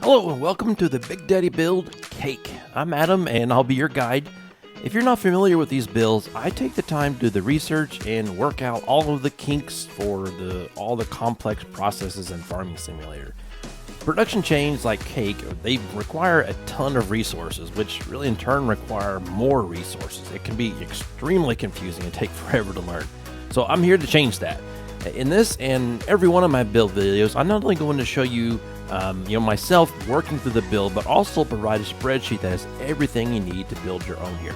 Hello and welcome to the Big Daddy Build Cake. I'm Adam and I'll be your guide. If you're not familiar with these builds, I take the time to do the research and work out all of the kinks for all the complex processes in Farming Simulator. Production chains like cake, they require a ton of resources, which really in turn require more resources. It can be extremely confusing and take forever to learn. So I'm here to change that. In this and every one of my build videos, I'm not only going to show you myself working through the build, but also provide a spreadsheet that has everything you need to build your own here.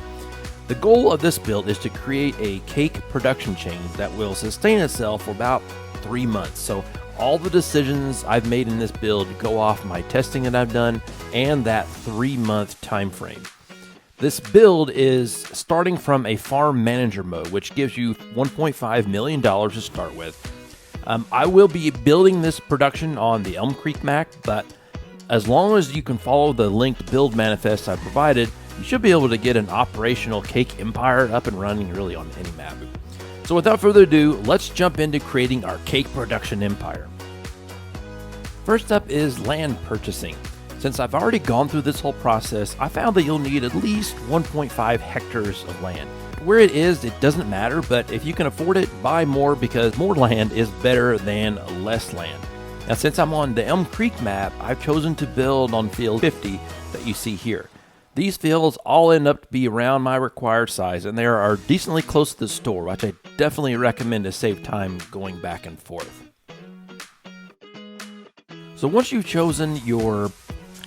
The goal of this build is to create a cake production chain that will sustain itself for about 3 months. So all the decisions I've made in this build go off my testing that I've done and that 3-month time frame. This build is starting from a farm manager mode, which gives you $1.5 million to start with. I will be building this production on the Elm Creek Mac, but as long as you can follow the linked build manifest I provided, you should be able to get an operational cake empire up and running really on any map. So without further ado, let's jump into creating our cake production empire. First up is land purchasing. Since I've already gone through this whole process, I found that you'll need at least 1.5 hectares of land. Where it is, it doesn't matter, but if you can afford it, buy more because more land is better than less land. Now, since I'm on the Elm Creek map, I've chosen to build on field 50 that you see here. These fields all end up to be around my required size, and they are decently close to the store, which I definitely recommend to save time going back and forth. So once you've chosen your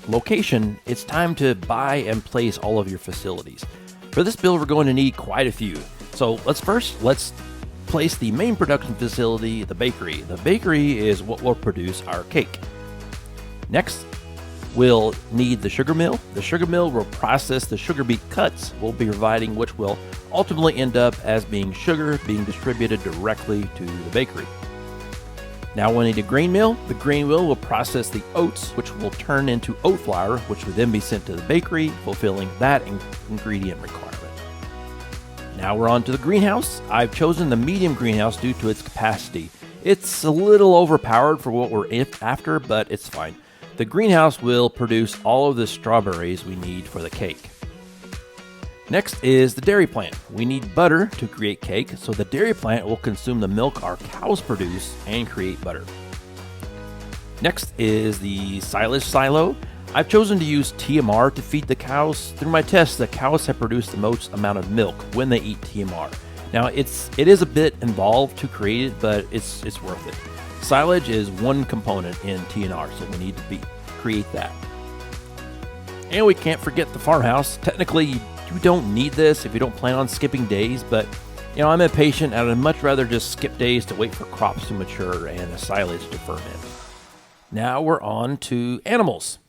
location, it's time to buy and place all of your facilities. For this build, we're going to need quite a few. So let's place the main production facility, the bakery. The bakery is what will produce our cake. Next, we'll need the sugar mill. The sugar mill will process the sugar beet cuts we'll be providing, which will ultimately end up as being sugar being distributed directly to the bakery. Now we'll need a grain mill. The grain mill will process the oats, which will turn into oat flour, which will then be sent to the bakery, fulfilling that ingredient requirement. Now we're on to the greenhouse. I've chosen the medium greenhouse due to its capacity. It's a little overpowered for what we're after, but it's fine. The greenhouse will produce all of the strawberries we need for the cake. Next is the dairy plant. We need butter to create cake, so the dairy plant will consume the milk our cows produce and create butter. Next is the silage silo. I've chosen to use TMR to feed the cows. Through my tests, the cows have produced the most amount of milk when they eat TMR. Now, it is a bit involved to create it, but it's worth it. Silage is one component in TNR, so we need to create that. And we can't forget the farmhouse. Technically, you don't need this if you don't plan on skipping days, but I'm impatient and I'd much rather just skip days to wait for crops to mature and the silage to ferment. Now we're on to animals.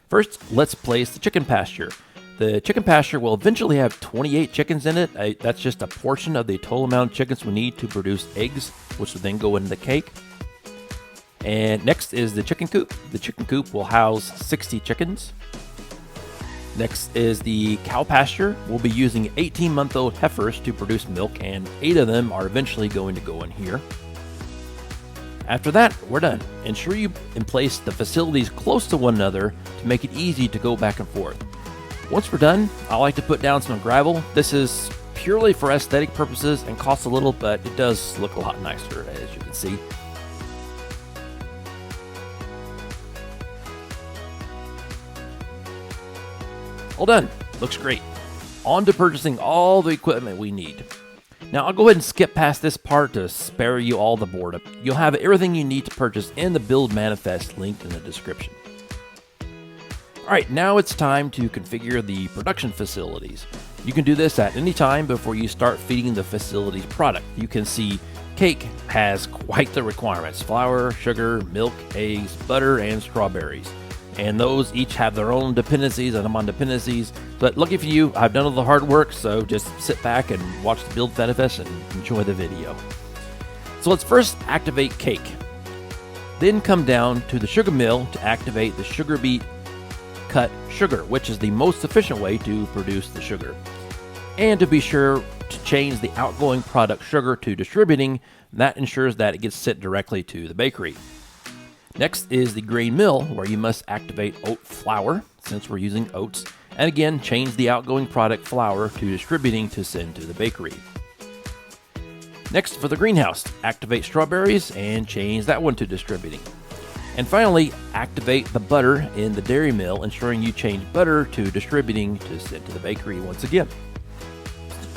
First, let's place the chicken pasture. The chicken pasture will eventually have 28 chickens in it. That's just a portion of the total amount of chickens we need to produce eggs, which will then go into the cake. And next is the chicken coop. The chicken coop will house 60 chickens. Next is the cow pasture. We'll be using 18-month-old heifers to produce milk, and 8 of them are eventually going to go in here. After that, we're done. Ensure you place the facilities close to one another to make it easy to go back and forth. Once we're done, I like to put down some gravel. This is purely for aesthetic purposes and costs a little, but it does look a lot nicer, as you can see. All done. Looks great. On to purchasing all the equipment we need. Now I'll go ahead and skip past this part to spare you all the boredom. You'll have everything you need to purchase in the build manifest linked in the description. Alright, now it's time to configure the production facilities. You can do this at any time before you start feeding the facility's product. You can see cake has quite the requirements: flour, sugar, milk, eggs, butter, and strawberries. And those each have their own dependencies, and I'm on dependencies. But lucky for you, I've done all the hard work, so just sit back and watch the build manifest and enjoy the video. So let's first activate cake. Then come down to the sugar mill to activate the sugar beet cut sugar, which is the most efficient way to produce the sugar. And to be sure to change the outgoing product sugar to distributing, that ensures that it gets sent directly to the bakery. Next is the grain mill, where you must activate oat flour, since we're using oats, and again change the outgoing product flour to distributing to send to the bakery. Next, for the greenhouse, activate strawberries and change that one to distributing. And finally, activate the butter in the dairy mill, ensuring you change butter to distributing to send to the bakery once again.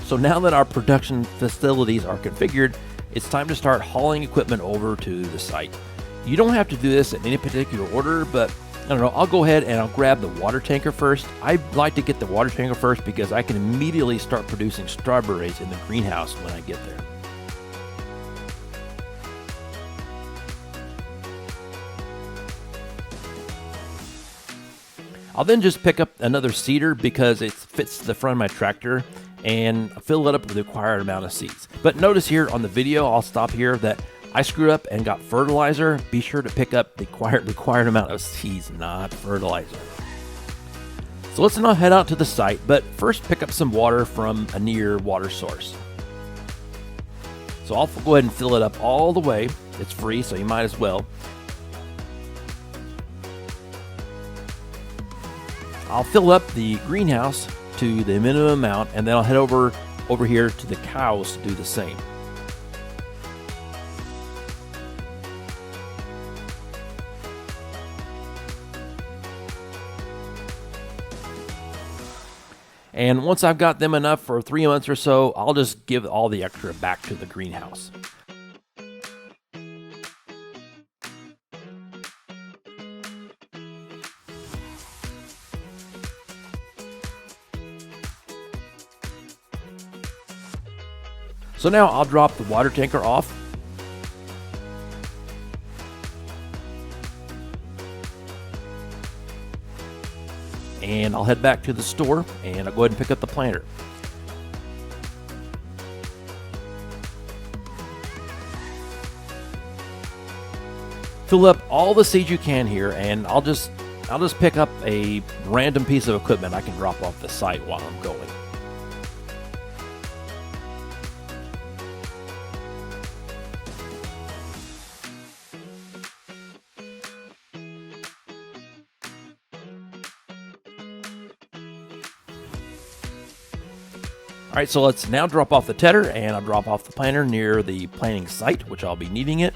So now that our production facilities are configured, it's time to start hauling equipment over to the site. You don't have to do this in any particular order, but I don't know, I'll go ahead and I'll grab the water tanker first. I like to get the water tanker first because I can immediately start producing strawberries in the greenhouse when I get there. I'll then just pick up another seeder because it fits the front of my tractor and fill it up with the required amount of seeds. But notice here on the video, I'll stop here, that I screwed up and got fertilizer. Be sure to pick up the required amount of seeds, not fertilizer. So let's now head out to the site, but first pick up some water from a near water source. So I'll go ahead and fill it up all the way. It's free, so you might as well. I'll fill up the greenhouse to the minimum amount, and then I'll head over here to the cows to do the same. And once I've got them enough for 3 months or so, I'll just give all the extra back to the greenhouse. So now I'll drop the water tanker off. And I'll head back to the store and I'll go ahead and pick up the planter. Fill up all the seeds you can here, and I'll just pick up a random piece of equipment I can drop off the site while I'm going. All right, so let's now drop off the tedder, and I'll drop off the planter near the planting site, which I'll be needing it.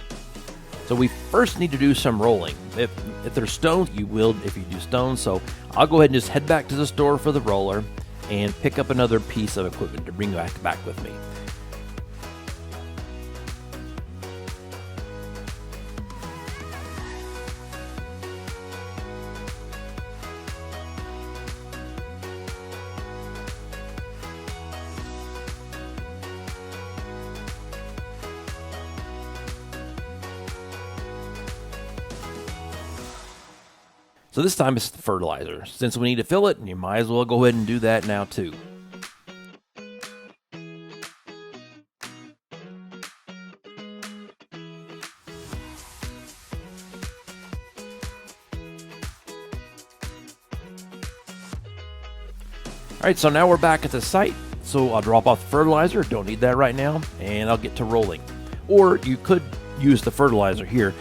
So we first need to do some rolling. If there's stones, you will if you do stones. So I'll go ahead and just head back to the store for the roller and pick up another piece of equipment to bring back with me. So this time it's the fertilizer. Since we need to fill it, you might as well go ahead and do that now too. All right, so now we're back at the site. So I'll drop off the fertilizer, don't need that right now, and I'll get to rolling. Or you could use the fertilizer here.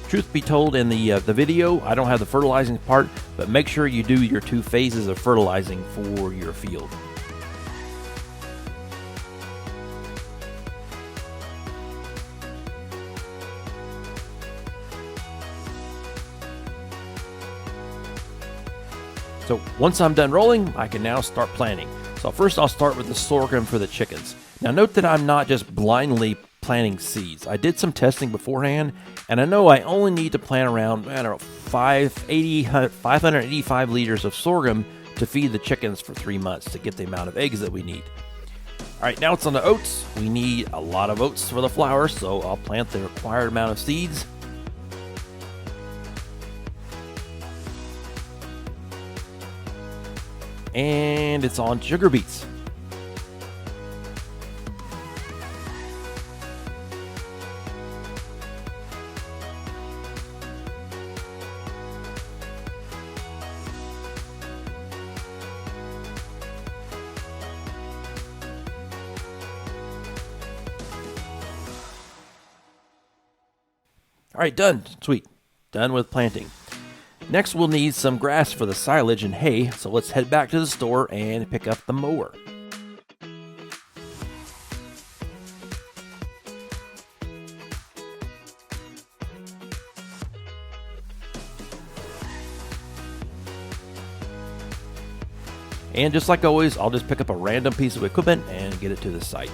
Truth be told, in the video, I don't have the fertilizing part, but make sure you do your 2 phases of fertilizing for your field. So once I'm done rolling, I can now start planting. So first I'll start with the sorghum for the chickens. Now note that I'm not just blindly planting seeds. I did some testing beforehand, and I know I only need to plant around, 585 liters of sorghum to feed the chickens for 3 months to get the amount of eggs that we need. All right, now it's on the oats. We need a lot of oats for the flour, so I'll plant the required amount of seeds. And it's on sugar beets. All right, done. Sweet. done with planting. Next, we'll need some grass for the silage and hay, so let's head back to the store and pick up the mower. And just like always, I'll just pick up a random piece of equipment and get it to the site.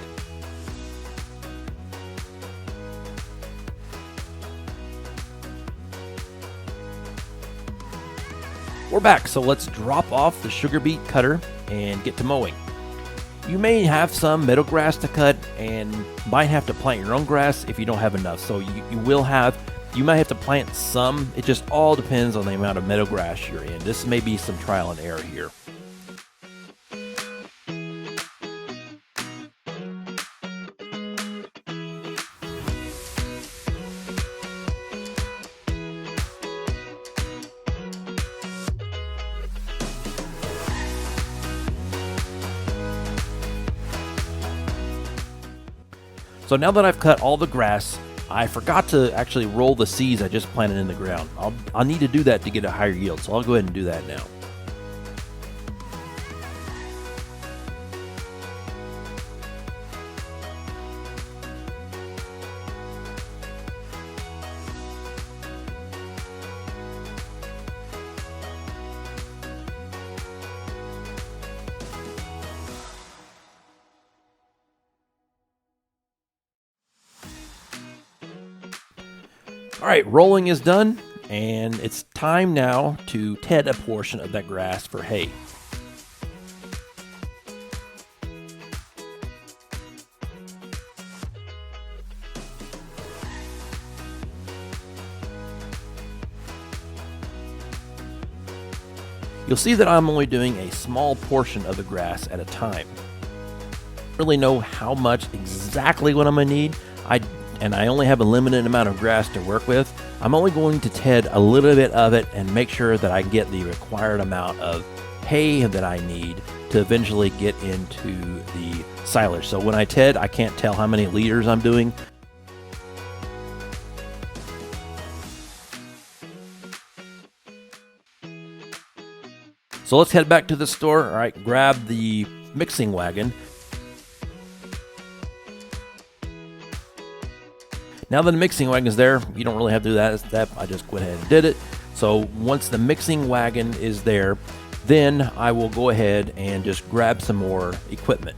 We're back, so let's drop off the sugar beet cutter and get to mowing. You may have some meadow grass to cut and might have to plant your own grass if you don't have enough. So you might have to plant some. It just all depends on the amount of meadow grass you're in. This may be some trial and error here. So now that I've cut all the grass, I forgot to actually roll the seeds I just planted in the ground. I'll need to do that to get a higher yield, so I'll go ahead and do that now. All right, rolling is done, and it's time now to ted a portion of that grass for hay. You'll see that I'm only doing a small portion of the grass at a time. I don't really know how much exactly what I'm going to need. And I only have a limited amount of grass to work with. I'm only going to ted a little bit of it and make sure that I get the required amount of hay that I need to eventually get into the silage. So when I ted, I can't tell how many liters I'm doing. So let's head back to the store. All right, grab the mixing wagon. Now that the mixing wagon is there, you don't really have to do that step. I just went ahead and did it. So once the mixing wagon is there, then I will go ahead and just grab some more equipment.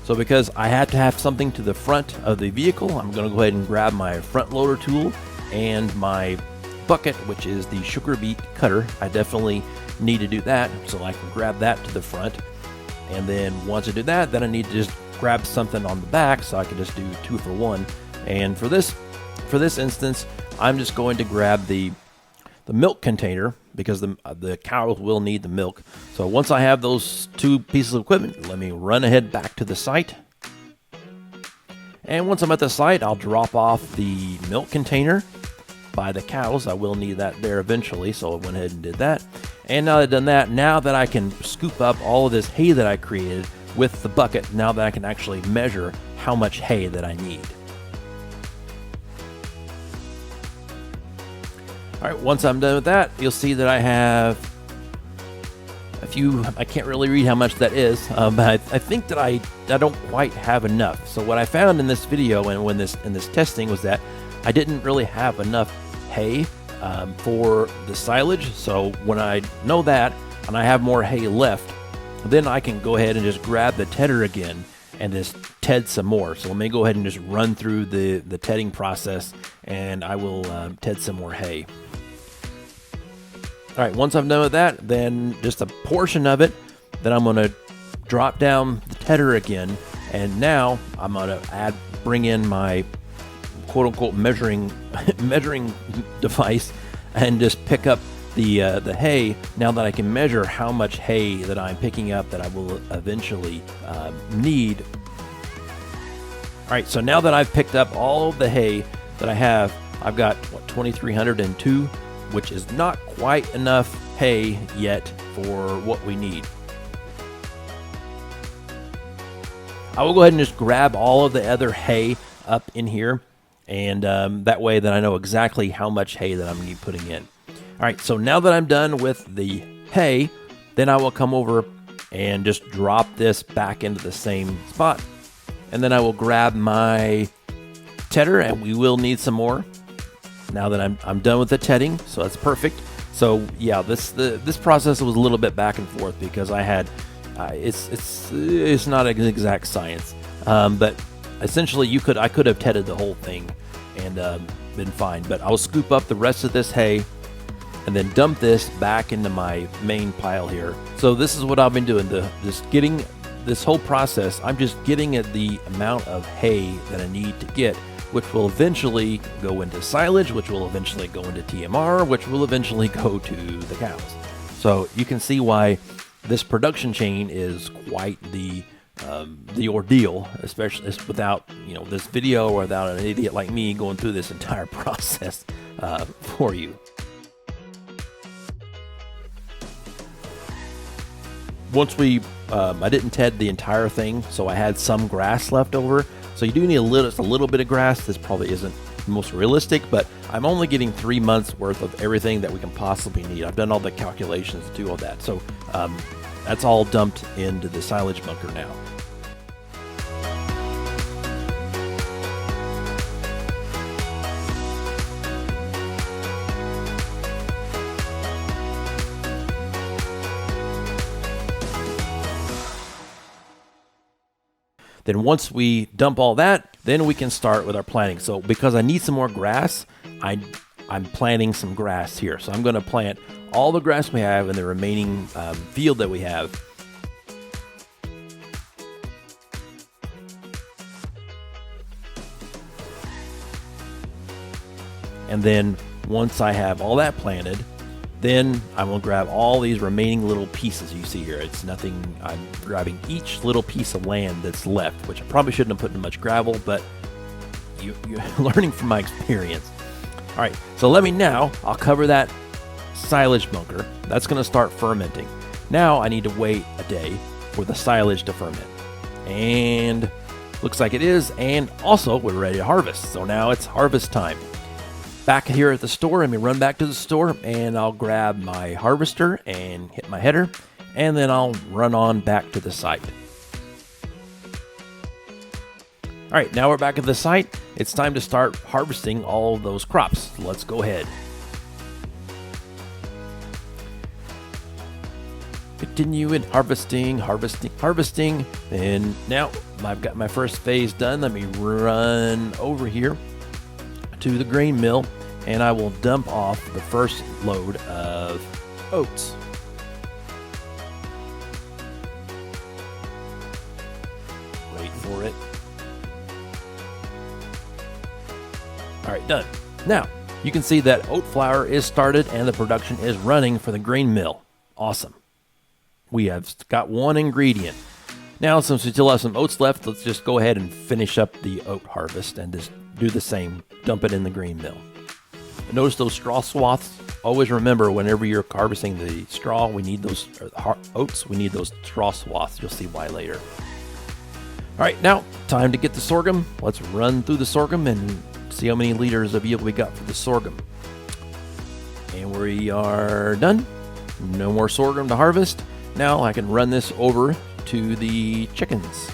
So because I have to have something to the front of the vehicle, I'm going to go ahead and grab my front loader tool and my bucket, which is the sugar beet cutter. I definitely need to do that, so I can grab that to the front. And then once I do that, then I need to just grab something on the back, so I can just do 2 for 1. And for this instance, I'm just going to grab the milk container, because the cows will need the milk. So once I have those 2 pieces of equipment, let me run ahead back to the site. And once I'm at the site, I'll drop off the milk container by the cows. I will need that there eventually, so I went ahead and did that. And now that I've done that, now that I can scoop up all of this hay that I created with the bucket, now that I can actually measure how much hay that I need. All right, once I'm done with that, you'll see that I have a few. I can't really read how much that is, but I think that I don't quite have enough. So what I found in this video and in this testing was that I didn't really have enough hay for the silage. So when I know that and I have more hay left, then I can go ahead and just grab the tedder again and just ted some more. So let me go ahead and just run through the tedding process, and I will ted some more hay. All right, once I'm done with that, then just a portion of it, then I'm going to drop down the tedder again, and now I'm going to bring in my quote-unquote measuring device and just pick up the hay, now that I can measure how much hay that I'm picking up that I will eventually need. All right, so now that I've picked up all of the hay that I have, I've got 2,302, which is not quite enough hay yet for what we need. I will go ahead and just grab all of the other hay up in here. And that way that I know exactly how much hay that I'm going to be putting in. All right, so now that I'm done with the hay, then I will come over and just drop this back into the same spot. And then I will grab my tedder, and we will need some more now that I'm done with the tedding, so that's perfect. So yeah, this process was a little bit back and forth because I had it's not an exact science, but essentially I could have tedded the whole thing and been fine. But I'll scoop up the rest of this hay and then dump this back into my main pile here. So this is what I've been doing. Just getting this whole process, I'm just getting at the amount of hay that I need to get, which will eventually go into silage, which will eventually go into TMR, which will eventually go to the cows. So you can see why this production chain is quite the ordeal, especially without this video or without an idiot like me going through this entire process for you. Once I didn't ted the entire thing, so I had some grass left over. So you do need a little bit of grass. This probably isn't the most realistic, but I'm only getting 3 months worth of everything that we can possibly need. I've done all the calculations to do all that. So that's all dumped into the silage bunker now. Then once we dump all that, then we can start with our planting. So because I need some more grass, I'm planting some grass here. So I'm going to plant all the grass we have in the remaining field that we have. And then once I have all that planted, then I'm going to grab all these remaining little pieces you see here. It's nothing, I'm grabbing each little piece of land that's left, which I probably shouldn't have put in much gravel, but you're learning from my experience. All right, so I'll cover that silage bunker. That's going to start fermenting. Now I need to wait a day for the silage to ferment. And looks like it is, and also we're ready to harvest. So now it's harvest time. Back here at the store, let me run back to the store and I'll grab my harvester and hit my header, and then I'll run on back to the site. All right, now we're back at the site. It's time to start harvesting all of those crops. Let's go ahead. Continue in harvesting. And now I've got my first phase done. Let me run over here to the grain mill, and I will dump off the first load of oats. Wait for it. All right, done. Now, you can see that oat flour is started and the production is running for the grain mill. Awesome. We have got one ingredient. Now, since we still have some oats left, let's just go ahead and finish up the oat harvest and just do the same. Dump it in the grain mill. Notice those straw swaths. Always remember, whenever you're harvesting the straw, we need those oats. We need those straw swaths. You'll see why later. All right, now time to get the sorghum. Let's run through the sorghum and see how many liters of yield we got for the sorghum. And we are done. No more sorghum to harvest. Now I can run this over to the chickens.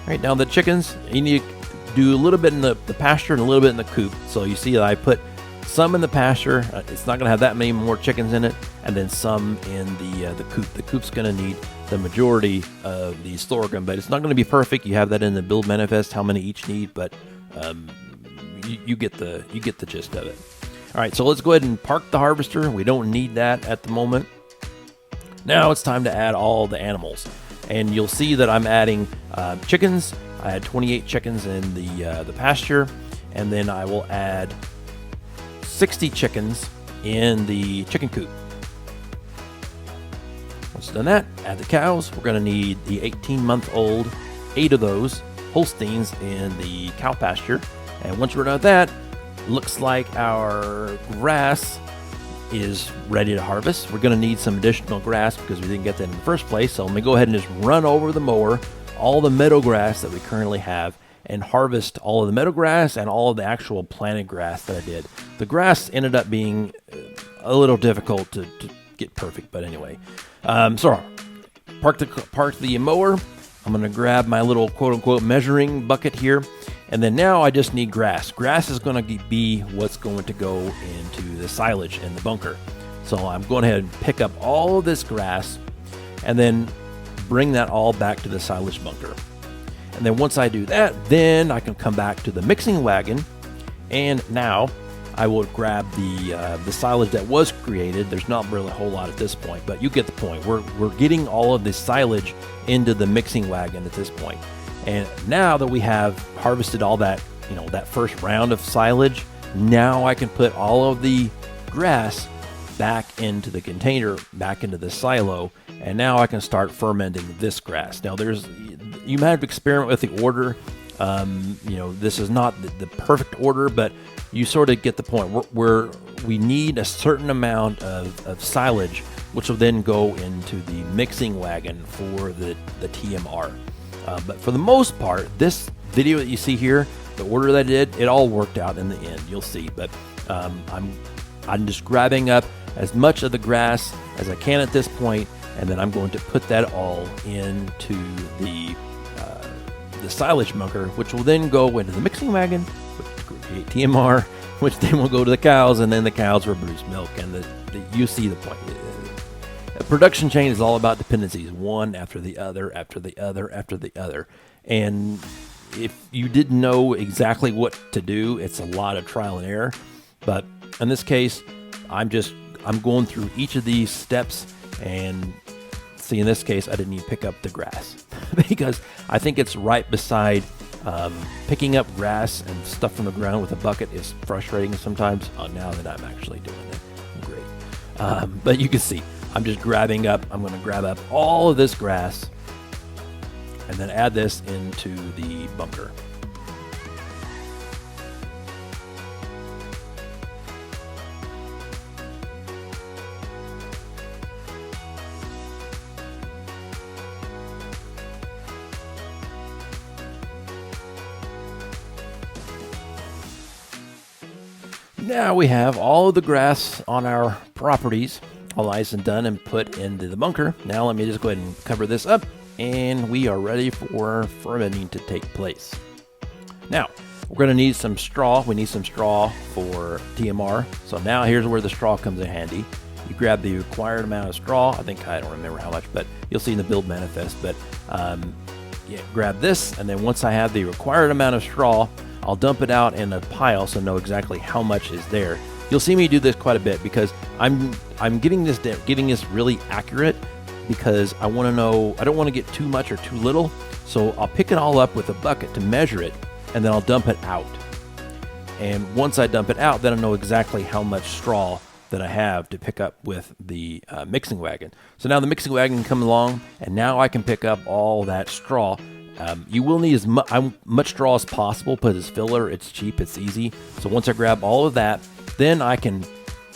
All right, now the chickens, you need to do a little bit in the pasture and a little bit in the coop. So you see that I put some in the pasture. It's not going to have that many more chickens in it, and then some in the coop. The coop's going to need the majority of the sorghum, but it's not going to be perfect. You have that in the build manifest how many each need, but you get the gist of it. All right, so let's go ahead and park the harvester. We don't need that at the moment. Now it's time to add all the animals. And you'll see that I'm adding chickens. I had 28 chickens in the pasture, and then I will add 60 chickens in the chicken coop. Once done that, add the cows. We're going to need the 18-month-old, 8 of those Holsteins in the cow pasture. And once we're done with that, looks like our grass is ready to harvest. We're going to need some additional grass because we didn't get that in the first place. So let me go ahead and just run over the mower all the meadow grass that we currently have and harvest all of the meadow grass and all of the actual planted grass that I did. The grass ended up being a little difficult to get perfect, but anyway. So park the mower. I'm going to grab my little quote-unquote measuring bucket here, and then now I just need grass. Grass is going to be what's going to go into the silage in the bunker. So I'm going ahead and pick up all of this grass and then bring that all back to the silage bunker. And then once I do that, then I can come back to the mixing wagon, and now I will grab the silage that was created. There's not really a whole lot at this point, but you get the point. We're getting all of this silage into the mixing wagon at this point. And now that we have harvested all that, that first round of silage, now I can put all of the grass back into the container, back into the silo, and now I can start fermenting this grass. Now you might have to experiment with the order. This is not the perfect order, but you sort of get the point. We need a certain amount of silage, which will then go into the mixing wagon for the TMR. But for the most part, this video that you see here, the order that I did, it all worked out in the end. You'll see. But I'm just grabbing up as much of the grass as I can at this point, and then I'm going to put that all into the silage bunker, which will then go into the mixing wagon, which will create TMR, which then will go to the cows, and then the cows will produce milk. And you see the point. A production chain is all about dependencies, one after the other, after the other, after the other. And if you didn't know exactly what to do, it's a lot of trial and error. But in this case, I'm going through each of these steps, and see, in this case, I didn't even pick up the grass because I think it's right beside picking up grass and stuff from the ground with a bucket is frustrating sometimes. Now that I'm actually doing it, great. But you can see, I'm just grabbing up. I'm going to grab up all of this grass and then add this into the bunker. Now we have all of the grass on our properties all nice and done and put into the bunker. Now let me just go ahead and cover this up, and we are ready for fermenting to take place. Now we're going to need some straw. We need some straw for TMR. So now here's where the straw comes in handy. You grab the required amount of straw. I don't remember how much, but you'll see in the build manifest. But grab this, and then once I have the required amount of straw, I'll dump it out in a pile so I know exactly how much is there. You'll see me do this quite a bit because I'm getting this really accurate, because I want to know, I don't want to get too much or too little. So I'll pick it all up with a bucket to measure it, and then I'll dump it out. And once I dump it out, then I know exactly how much straw that I have to pick up with the mixing wagon. So now the mixing wagon can come along, and now I can pick up all that straw. You will need as much straw as possible, but as filler, it's cheap, it's easy. So once I grab all of that, then I can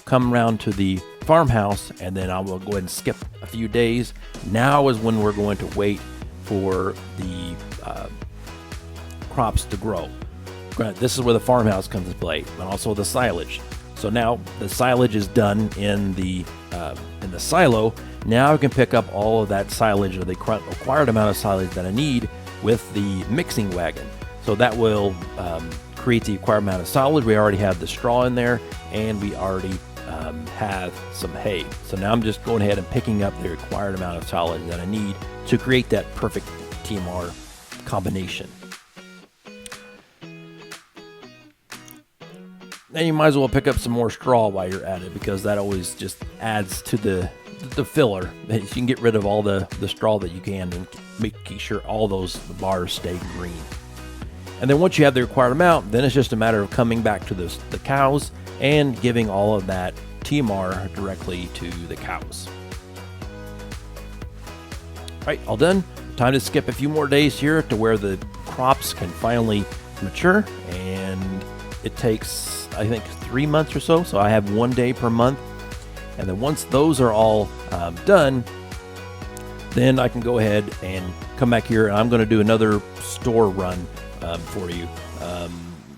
come around to the farmhouse, and then I will go ahead and skip a few days. Now is when we're going to wait for the crops to grow. Granted, this is where the farmhouse comes into play, but also the silage. So now the silage is done in the silo. Now I can pick up all of that silage, or the required amount of silage that I need, with the mixing wagon. So that will create the required amount of silage. We already have the straw in there, and we already have some hay. So now I'm just going ahead and picking up the required amount of silage that I need to create that perfect TMR combination. Then you might as well pick up some more straw while you're at it, because that always just adds to the filler. You can get rid of all the straw that you can, and making sure all those bars stay green. And then once you have the required amount, then it's just a matter of coming back to the cows and giving all of that TMR directly to the cows. All right, all done. Time to skip a few more days here to where the crops can finally mature, and it takes, I think, 3 months or so. So I have 1 day per month. And then once those are all done, then I can go ahead and come back here and I'm going to do another store run for you.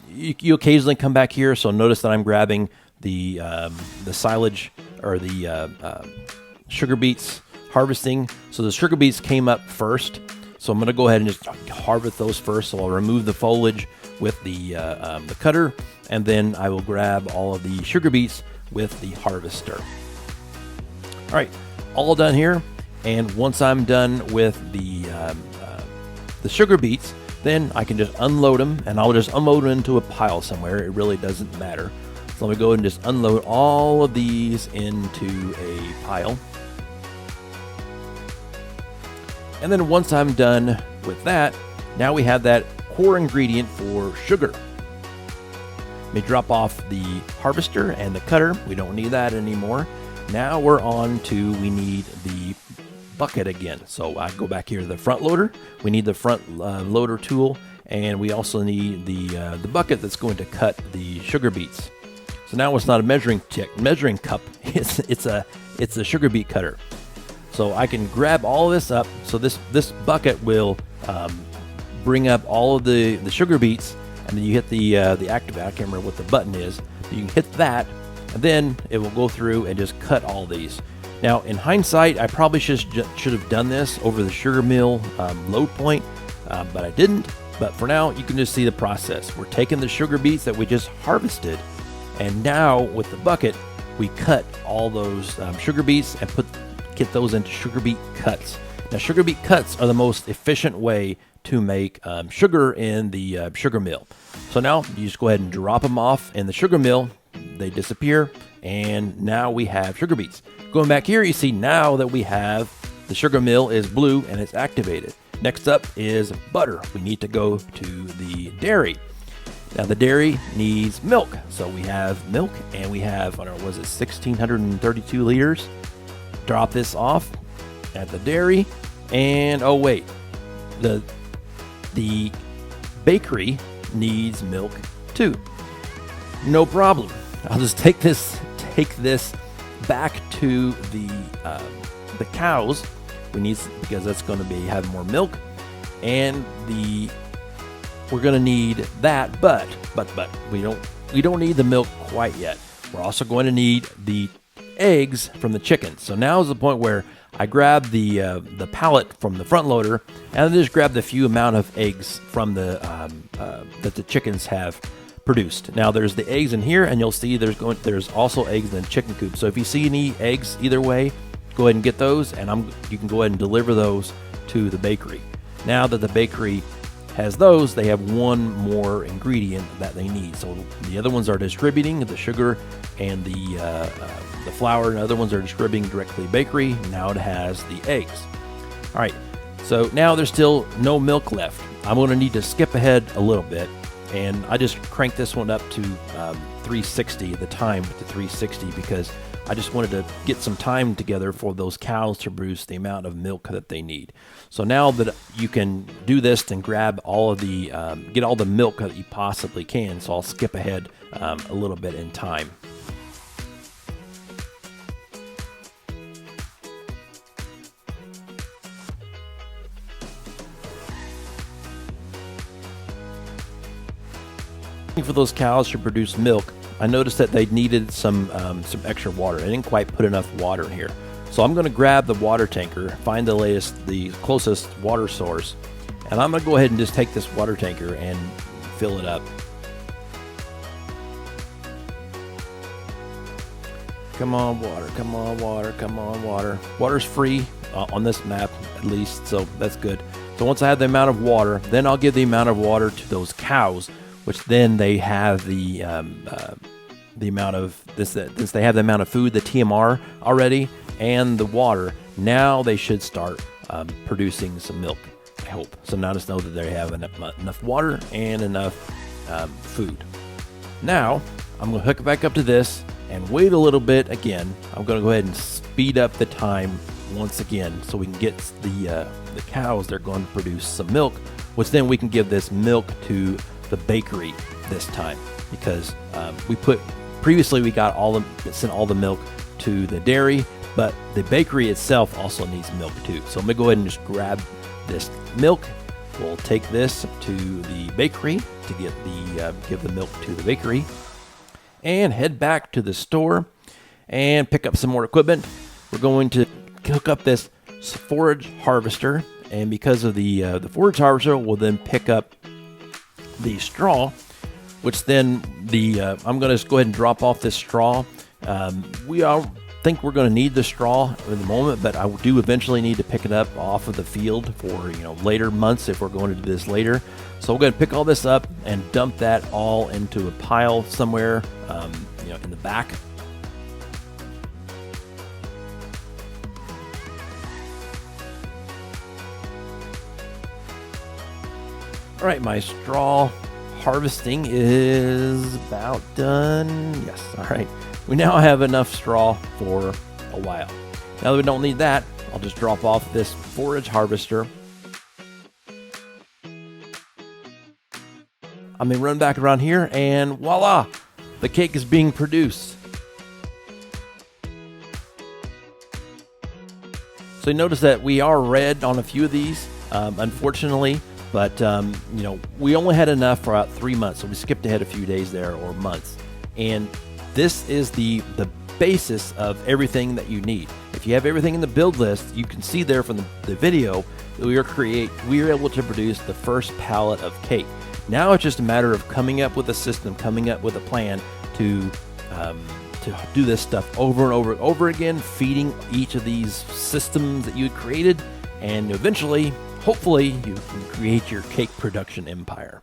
You occasionally come back here, so notice that I'm grabbing the silage or the sugar beets harvesting. So the sugar beets came up first, so I'm going to go ahead and just harvest those first. So I'll remove the foliage with the cutter, and then I will grab all of the sugar beets with the harvester. All right, all done here. And once I'm done with the sugar beets, then I can just unload them, and I'll just unload them into a pile somewhere. It really doesn't matter. So let me go ahead and just unload all of these into a pile. And then once I'm done with that, now we have that core ingredient for sugar. Let me drop off the harvester and the cutter. We don't need that anymore. Now we're on to, we need the bucket again. So I go back here to the front loader. We need the front loader tool, and we also need the bucket that's going to cut the sugar beets. So now it's not a measuring cup. It's a sugar beet cutter. So I can grab all this up. So this bucket will bring up all of the sugar beets, and then you hit the activate. I can't remember what the button is. But you can hit that, and then it will go through and just cut all these. Now, in hindsight, I probably should have done this over the sugar mill load point, but I didn't. But for now, you can just see the process. We're taking the sugar beets that we just harvested, and now with the bucket, we cut all those sugar beets and get those into sugar beet cuts. Now, sugar beet cuts are the most efficient way to make sugar in the sugar mill. So now you just go ahead and drop them off in the sugar mill. They disappear, and now we have sugar beets. Going back here, you see now that we have the sugar mill is blue and it's activated. Next up is butter. We need to go to the dairy. Now the dairy needs milk. So we have milk, and we have, I don't know, was it 1,632 liters? Drop this off at the dairy, and oh wait, the bakery needs milk too. No problem. I'll just take this back to the cows. We need, because that's going to have more milk, and we're going to need that, but we don't need the milk quite yet. We're also going to need the eggs from the chickens. So now is the point where I grab the pallet from the front loader, and I just grab the few amount of eggs from that the chickens have produced. Now there's the eggs in here, and you'll see there's also eggs in the chicken coop. So if you see any eggs either way, go ahead and get those, and you can go ahead and deliver those to the bakery. Now that the bakery has those, they have one more ingredient that they need. So the other ones are distributing the sugar and the flour, and other ones are distributing directly to the bakery. Now it has the eggs. All right, so now there's still no milk left. I'm going to need to skip ahead a little bit, and I just cranked this one up to 360 at the time, to 360, because I just wanted to get some time together for those cows to produce the amount of milk that they need. So now that you can do this and grab all of the, get all the milk that you possibly can, so I'll skip ahead a little bit in time. For those cows to produce milk, I noticed that they needed some extra water. I didn't quite put enough water in here. So I'm going to grab the water tanker, find the closest water source, and I'm going to go ahead and just take this water tanker and fill it up. Come on, water, come on, water, come on, water. Water's free on this map, at least, so that's good. So once I have the amount of water, then I'll give the amount of water to those cows, which then they have the amount of this, since they have the amount of food, the TMR already, and the water. Now they should start producing some milk, I hope. So now just know that they have enough water and enough food. Now I'm going to hook it back up to this and wait a little bit again. I'm going to go ahead and speed up the time once again, so we can get the cows. They're going to produce some milk, which then we can give this milk to the bakery this time, because previously we got sent all the milk to the dairy, but the bakery itself also needs milk too. So I'm gonna go ahead and just grab this milk. We'll take this to the bakery to get give the milk to the bakery, and head back to the store and pick up some more equipment. We're going to hook up this forage harvester, and because of the forage harvester, we'll then pick up the straw, which then I'm going to just go ahead and drop off this straw. We all think we're going to need the straw at the moment, but I do eventually need to pick it up off of the field for later months if we're going to do this later. So we're going to pick all this up and dump that all into a pile somewhere, in the back. All right, my straw harvesting is about done. Yes, all right. We now have enough straw for a while. Now that we don't need that, I'll just drop off this forage harvester. I'm gonna run back around here, and voila, the cake is being produced. So you notice that we are red on a few of these, unfortunately. But, we only had enough for about 3 months, so we skipped ahead a few days there, or months. And this is the basis of everything that you need. If you have everything in the build list, you can see there from the video that we were able to produce the first pallet of cake. Now it's just a matter of coming up with a system, coming up with a plan to do this stuff over and over again, feeding each of these systems that you had created, and eventually, hopefully, you can create your cake production empire.